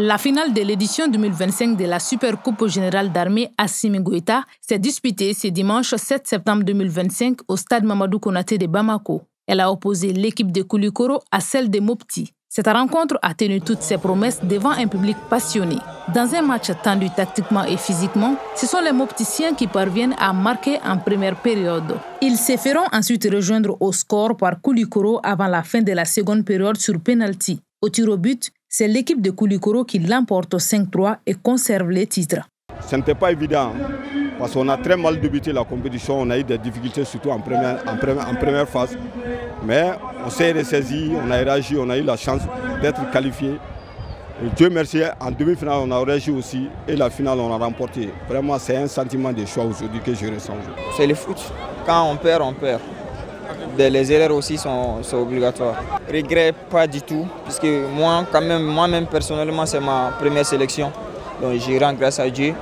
La finale de l'édition 2025 de la Supercoupe générale d'armée Assimi Goïta s'est disputée ce dimanche 7 septembre 2025 au stade Mamadou Konaté de Bamako. Elle a opposé l'équipe de Koulikoro à celle de Mopti. Cette rencontre a tenu toutes ses promesses devant un public passionné. Dans un match tendu tactiquement et physiquement, ce sont les Mopticiens qui parviennent à marquer en première période. Ils se feront ensuite rejoindre au score par Koulikoro avant la fin de la seconde période sur penalty. Au tir au but, c'est l'équipe de Koulikoro qui l'emporte au 5-3 et conserve les titres. Ce n'était pas évident parce qu'on a très mal débuté la compétition. On a eu des difficultés surtout en première phase. Mais on s'est ressaisi, on a réagi, on a eu la chance d'être qualifié. Et Dieu merci, en demi-finale on a réagi aussi et la finale on a remporté. Vraiment c'est un sentiment de choix aujourd'hui que je ressens. C'est le foot. Quand on perd, on perd. Les erreurs aussi sont obligatoires. Regret pas du tout, puisque moi-même personnellement c'est ma première sélection. Donc je rends grâce à Dieu.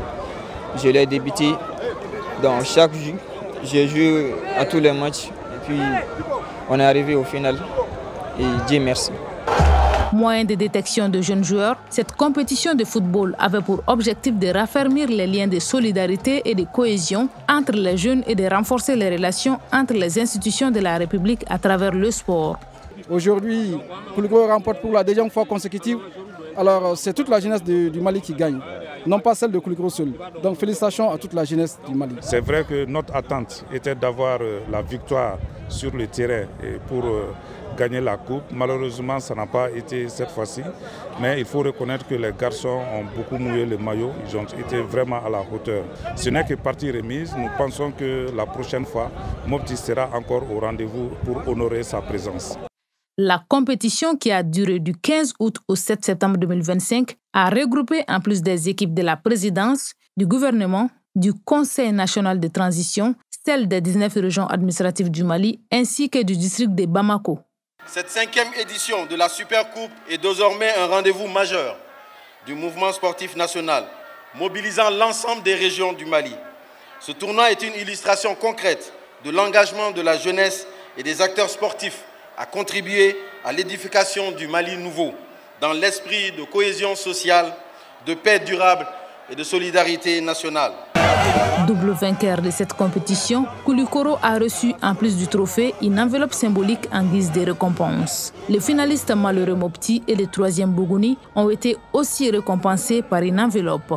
Je l'ai débuté. Donc chaque jour, je joue à tous les matchs. Et puis on est arrivé au final. Et Dieu merci. Moyen de détection de jeunes joueurs, cette compétition de football avait pour objectif de raffermir les liens de solidarité et de cohésion entre les jeunes et de renforcer les relations entre les institutions de la République à travers le sport. Aujourd'hui, Koulikoro remporte pour la deuxième fois consécutive. Alors c'est toute la jeunesse du Mali qui gagne, non pas celle de Koulikoro seul. Donc félicitations à toute la jeunesse du Mali. C'est vrai que notre attente était d'avoir la victoire sur le terrain pour gagner la coupe. Malheureusement, ça n'a pas été cette fois-ci. Mais il faut reconnaître que les garçons ont beaucoup mouillé le maillot. Ils ont été vraiment à la hauteur. Ce n'est que partie remise. Nous pensons que la prochaine fois, Mopti sera encore au rendez-vous pour honorer sa présence. La compétition qui a duré du 15 août au 7 septembre 2025 a regroupé en plus des équipes de la présidence, du gouvernement, du Conseil national de transition, celles des 19 régions administratives du Mali ainsi que du district de Bamako. Cette 5e édition de la Supercoupe est désormais un rendez-vous majeur du mouvement sportif national, mobilisant l'ensemble des régions du Mali. Ce tournoi est une illustration concrète de l'engagement de la jeunesse et des acteurs sportifs à contribuer à l'édification du Mali nouveau, dans l'esprit de cohésion sociale, de paix durable et de solidarité nationale. Double vainqueur de cette compétition, Koulikoro a reçu, en plus du trophée, une enveloppe symbolique en guise de récompense. Les finalistes malheureux Mopti et le 3e Bougouni ont été aussi récompensés par une enveloppe.